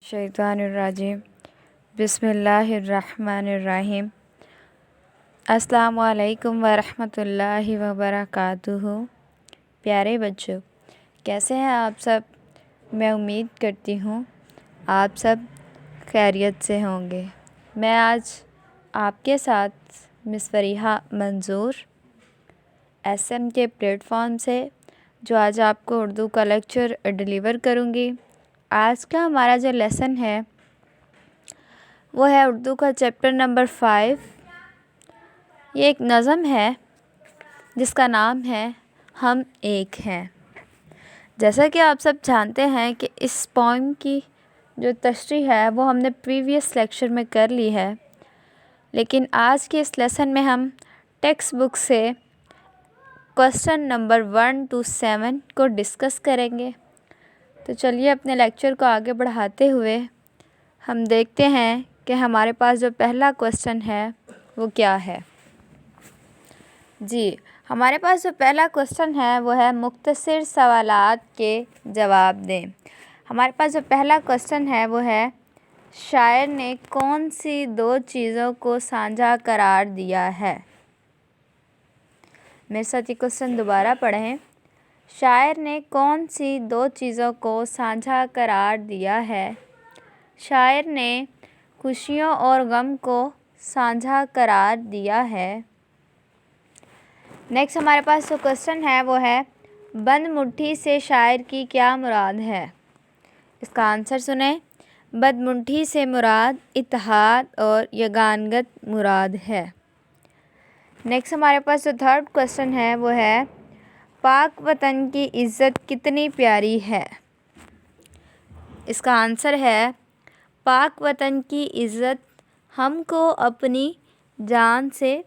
शैतानुर्रजीम बिस्मिल्लाहिर्रहमानिर्रहीम। अस्सलामुअलैकुम वरहमतुल्लाहि वबरकातुहू। प्यारे बच्चों, कैसे हैं आप सब? मैं उम्मीद करती हूँ आप सब खैरियत से होंगे। मैं आज आपके साथ मिस फरीहा मंज़ूर SM के प्लेटफॉर्म से जो आज आपको उर्दू का लेक्चर डिलीवर करूँगी। आज का हमारा जो लेसन है वो है उर्दू का चैप्टर नंबर 5। ये एक नज़म है जिसका नाम है हम एक हैं। जैसा कि आप सब जानते हैं कि इस पोइम की जो तशरीह है वो हमने प्रीवियस लेक्चर में कर ली है, लेकिन आज के इस लेसन में हम टेक्स्ट बुक से क्वेश्चन नंबर 1 to 7 को डिस्कस करेंगे। तो चलिए अपने लेक्चर को आगे बढ़ाते हुए हम देखते हैं कि हमारे पास जो पहला क्वेश्चन है वो क्या है। जी, हमारे पास जो पहला क्वेश्चन है वो है मुख्तसर सवालात के जवाब दें। हमारे पास जो पहला क्वेश्चन है वो है शायर ने कौन सी दो चीज़ों को साझा करार दिया है। मेरे साथ ये क्वेश्चन दोबारा पढ़ें। शायर ने कौन सी दो चीज़ों को साझा करार दिया है। शायर ने खुशियों और गम को साझा करार दिया है। नेक्स्ट हमारे पास जो क्वेश्चन है वो है बंद मुट्ठी से शायर की क्या मुराद है। इसका आंसर सुने। बंद मुट्ठी से मुराद इत्तेहाद और यगानगत मुराद है। नेक्स्ट हमारे पास जो थर्ड क्वेश्चन है वो है पाक वतन की इज़्ज़त कितनी प्यारी है। इसका आंसर है पाक वतन की इज़्ज़त हमको अपनी जान से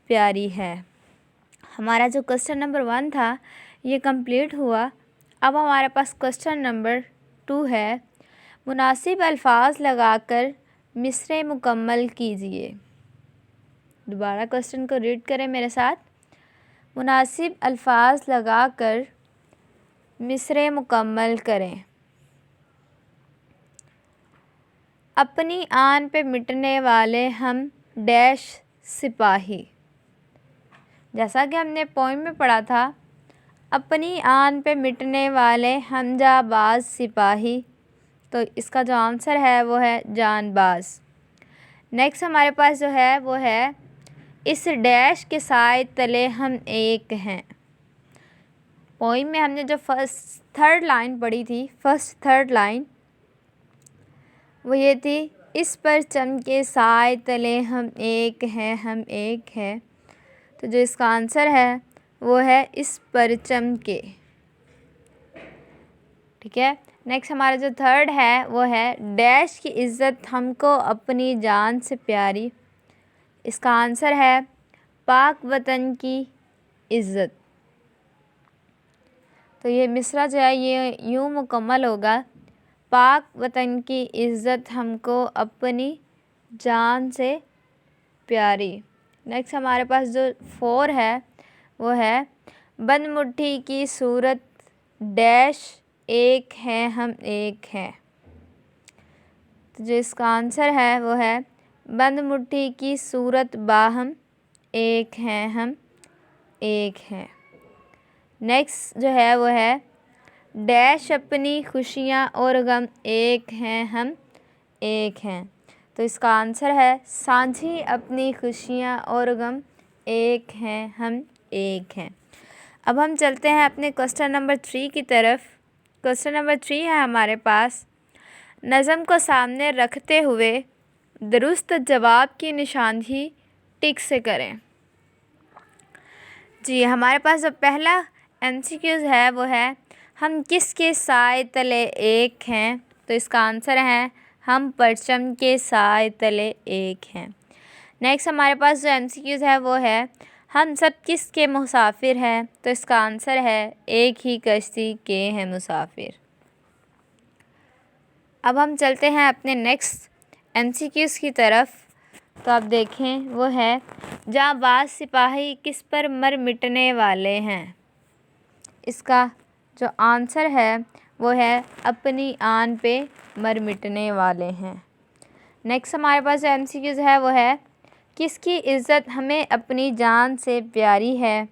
प्यारी है। हमारा जो क्वेश्चन नंबर 1 था ये कंप्लीट हुआ। अब हमारे पास क्वेश्चन नंबर 2 है मुनासिब अल्फाज लगाकर मिसरे मुकम्मल कीजिए। दोबारा क्वेश्चन को रीड करें मेरे साथ। मुनासिब अल्फाज लगाकर मिसरे मुकम्मल करें। अपनी आन पे मिटने वाले हम डैश सिपाही। जैसा कि हमने पोइम में पढ़ा था, अपनी आन पे मिटने वाले हम जाबाज सिपाही, तो इसका जो आंसर है वो है जानबाज। नेक्स्ट हमारे पास जो है वो है इस डैश के साए तले हम एक हैं। पोइम में हमने जो थर्ड लाइन पढ़ी थी, थर्ड लाइन वो ये थी इस परचम के साए तले हम एक हैं, हम एक हैं। तो जो इसका आंसर है वो है इस परचम के। ठीक है। नेक्स्ट हमारा जो थर्ड है वो है डैश की इज़्ज़त हमको अपनी जान से प्यारी। इसका आंसर है पाक वतन की इज़्ज़त। तो ये मिसरा जो है ये यूँ मुकम्मल होगा पाक वतन की इज़्ज़त हमको अपनी जान से प्यारी। नेक्स्ट हमारे पास जो 4 है वो है बंद मुट्ठी की सूरत डैश एक हैं, हम एक हैं। तो जो इसका आंसर है वो है बंद मुट्ठी की सूरत बाहम एक हैं, हम एक हैं। नेक्स्ट जो है वो है डैश अपनी खुशियाँ और गम एक हैं, हम एक हैं। तो इसका आंसर है सांझी अपनी खुशियाँ और गम एक हैं, हम एक हैं। अब हम चलते हैं अपने क्वेश्चन नंबर 3 की तरफ। क्वेश्चन नंबर 3 है हमारे पास नज़म को सामने रखते हुए दुरुस्त जवाब की निशानदही टिक से करें। जी, हमारे पास जो पहला MCQs है वो है हम किसके साए तले एक हैं। तो इसका आंसर है हम परचम के साए तले एक हैं। नेक्स्ट हमारे पास जो MCQs है वो है हम सब किसके मुसाफिर हैं। तो इसका आंसर है एक ही कश्ती के हैं मुसाफिर। अब हम चलते हैं अपने नेक्स्ट MCQs की तरफ। तो आप देखें वो है जाबाज सिपाही किस पर मर मिटने वाले हैं। इसका जो आंसर है वो है अपनी आन पे मर मिटने वाले हैं। नेक्स्ट हमारे पास जो MCQs है वो है किसकी इज़्ज़त हमें अपनी जान से प्यारी है।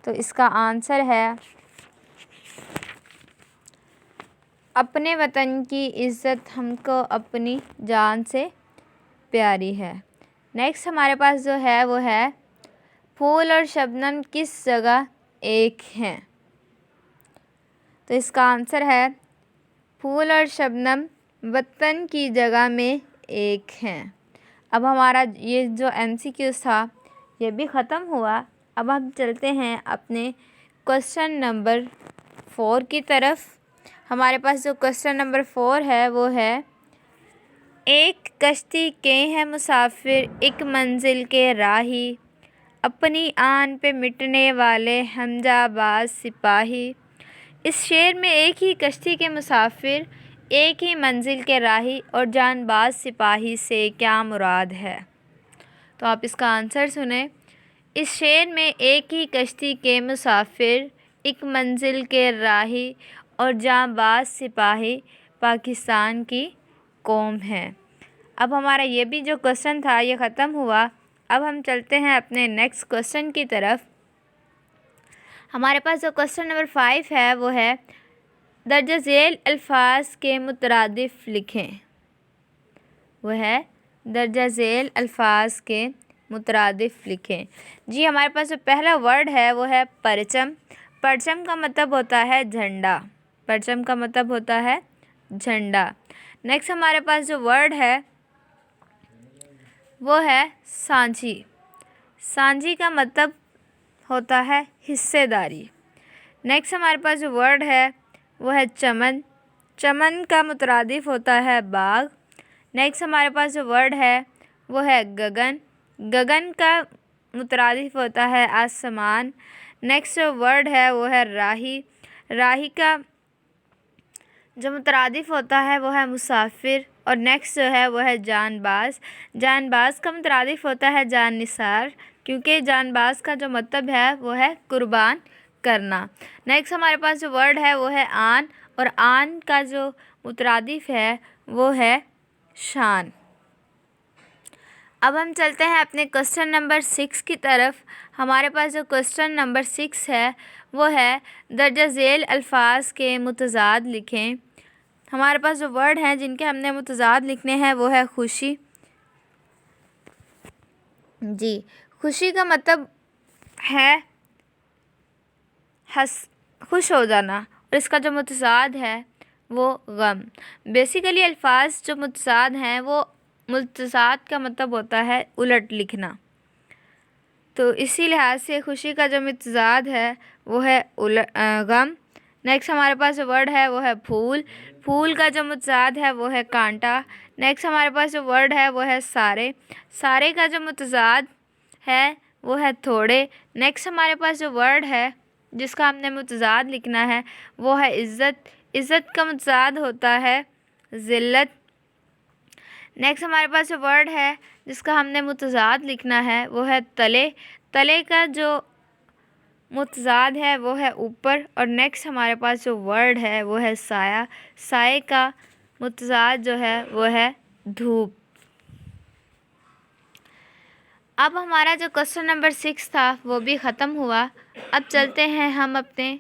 तो इसका आंसर है अपने वतन की इज़्ज़त हमको अपनी जान से प्यारी है। नेक्स्ट हमारे पास जो है वो है फूल और शबनम किस जगह एक हैं। तो इसका आंसर है फूल और शबनम वतन की जगह में एक हैं। अब हमारा ये जो MCQ था ये भी ख़त्म हुआ। अब हम चलते हैं अपने क्वेश्चन नंबर 4 की तरफ। हमारे पास जो क्वेश्चन नंबर 4 है वो है एक कश्ती के हैं मुसाफिर एक मंजिल के राही, अपनी आन पे मिटने वाले हमजाबाज सिपाही। इस शेर में एक ही कश्ती के मुसाफिर, एक ही मंजिल के राही और जानबाज सिपाही से क्या मुराद है। तो आप इसका आंसर सुने। इस शेर में एक ही कश्ती के मुसाफिर, एक मंजिल के राही और जांबाज सिपाही पाकिस्तान की कौम है। अब हमारा ये भी जो क्वेश्चन था ये ख़त्म हुआ। अब हम चलते हैं अपने नेक्स्ट क्वेश्चन की तरफ। हमारे पास जो क्वेश्चन नंबर 5 है वो है दर्ज झेल अल्फाज के मुतरादिफ लिखें। वो है दर्ज झेल अल्फाज के मुतरादिफ लिखें। जी हमारे पास जो पहला वर्ड है वो है परचम। परचम का मतलब होता है झंडा। परचम का मतलब होता है झंडा। नेक्स्ट हमारे पास जो वर्ड है वो है सांझी। सांझी का मतलब होता है हिस्सेदारी। नेक्स्ट हमारे पास जो वर्ड है वो है चमन। चमन का मुतरादिफ होता है बाग। नेक्स्ट हमारे पास जो वर्ड है वो है गगन। गगन का मुतरादिफ होता है आसमान। नेक्स्ट जो वर्ड है वो है राही। राही का जो मुतरादिफ होता है वो है मुसाफिर। और नेक्स्ट जो है वो है जानबाज। जानबाज का मुतरादिफ होता है जाननिसार, क्योंकि जानबाज का जो मतलब है वो है कुर्बान करना। नेक्स्ट हमारे पास जो वर्ड है वो है आन, और आन का जो मुतरादिफ है वो है शान। अब हम चलते हैं अपने क्वेश्चन नंबर 6 की तरफ। हमारे पास जो क्वेश्चन नंबर 6 है वो है दर्ज झेल अल्फाज के मुतज़ाद लिखें। हमारे पास जो वर्ड हैं जिनके हमने मुतज़ाद लिखने हैं वो है खुशी। जी खुशी का मतलब है खुश हो जाना, और इसका जो मुतज़ाद है वो गम। बेसिकली अल्फाज जो मुतज़ाद हैं वो मुतज़ाद का मतलब होता है उलट लिखना। तो इसी लिहाज से खुशी का जो मुतज़ाद है वो है गम। नेक्स्ट हमारे पास जो वर्ड है वो है फूल। फूल का जो मुतज़ाद है वो है कांटा। नेक्स्ट हमारे पास जो वर्ड है वो है सारे। सारे का जो मुतज़ाद है वो है थोड़े। नेक्स्ट हमारे पास जो वर्ड है जिसका हमने मुतज़ाद लिखना है वो है इज़्ज़त। इज़्ज़त का मुतज़ाद होता है ज़िल्लत। नेक्स्ट हमारे पास जो वर्ड है जिसका हमने मुतज़ाद लिखना है वो है तले। तले का जो मुतज़ाद है वो है ऊपर। और नेक्स्ट हमारे पास जो वर्ड है वो है साया। साए का मुतज़ाद जो है वो है धूप। अब हमारा जो क्वेश्चन नंबर 6 था वो भी ख़त्म हुआ। अब चलते हैं हम अपने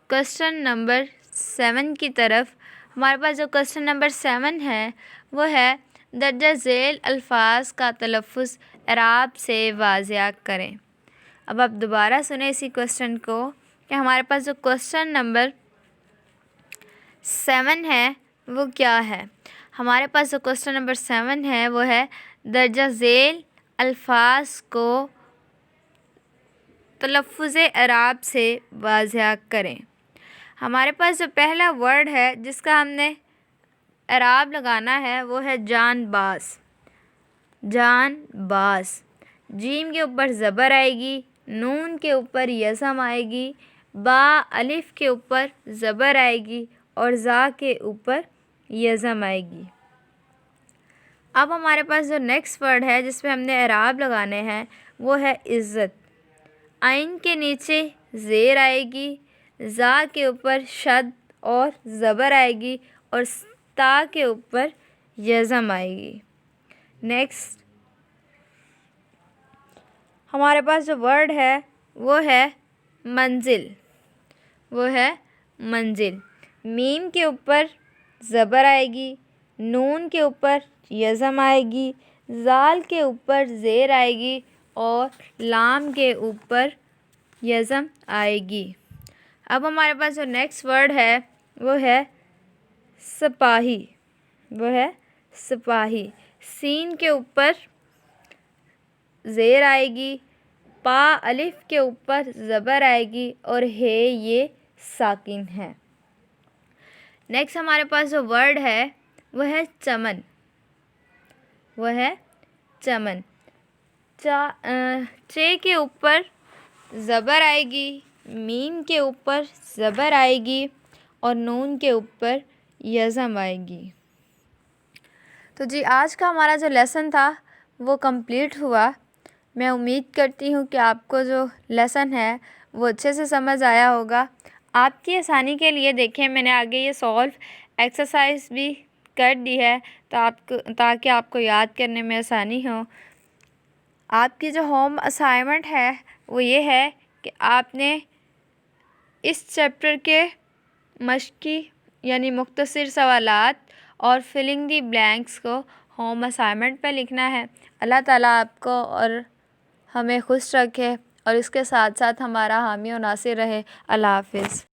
क्वेश्चन नंबर 7 की तरफ। हमारे पास जो क्वेश्चन नंबर 7 है वो है दर्ज झेल अल्फाज का तलफ़्फ़ुज़ एराब से वाज़िया करें। अब आप दोबारा सुने इसी क्वेश्चन को कि हमारे पास जो क्वेश्चन नंबर 7 है वो क्या है। हमारे पास जो क्वेश्चन नंबर 7 है वो है दर्ज झेल अल्फाज को तलफ़्फ़ुज़ एराब से वाज़िया करें। हमारे पास जो पहला वर्ड है जिसका हमने एराब लगाना है वो है जानबाज। जानबाज। जीम के ऊपर ज़बर आएगी, नून के ऊपर यज़म आएगी, बा अलिफ़ के ऊपर ज़बर आएगी और ज़ा के ऊपर यज़म आएगी। अब हमारे पास जो नेक्स्ट वर्ड है जिस पे हमने एराब लगाने हैं वो है इज़्ज़त। आइन के नीचे ज़ेर आएगी, ज़ा के ऊपर शद और ज़बर आएगी और ता के ऊपर यज़म आएगी। नेक्स्ट हमारे पास जो वर्ड है वो है मंजिल, वो है मंजिल। मीम के ऊपर ज़बर आएगी, नून के ऊपर यज़म आएगी, ज़ाल के ऊपर ज़ेर आएगी और लाम के ऊपर यज़म आएगी। अब हमारे पास जो नेक्स्ट वर्ड है वो है सिपाही, वो है सिपाही। सीन के ऊपर ज़ेर आएगी, पा अलिफ के ऊपर ज़बर आएगी और हे ये साकिन है। नेक्स्ट हमारे पास जो वर्ड है वो है चमन, वो है चमन। चे के ऊपर ज़बर आएगी, मीम के ऊपर ज़बर आएगी और नून के ऊपर यज़म आएगी। तो जी आज का हमारा जो लेसन था वो कंप्लीट हुआ। मैं उम्मीद करती हूँ कि आपको जो लेसन है वो अच्छे से समझ आया होगा। आपकी आसानी के लिए देखें मैंने आगे ये सॉल्व एक्सरसाइज भी कर दी है ताकि आपको याद करने में आसानी हो। आपकी जो होम असाइनमेंट है वो ये है कि आपने इस चैप्टर के मश्की यानी मुख्तसर सवालात और फिलिंग दी ब्लैंक्स को होम असाइनमेंट पे लिखना है। अल्लाह ताला आपको और हमें खुश रखे और इसके साथ साथ हमारा हामी और नासिर रहे। अल्लाह हाफिज़।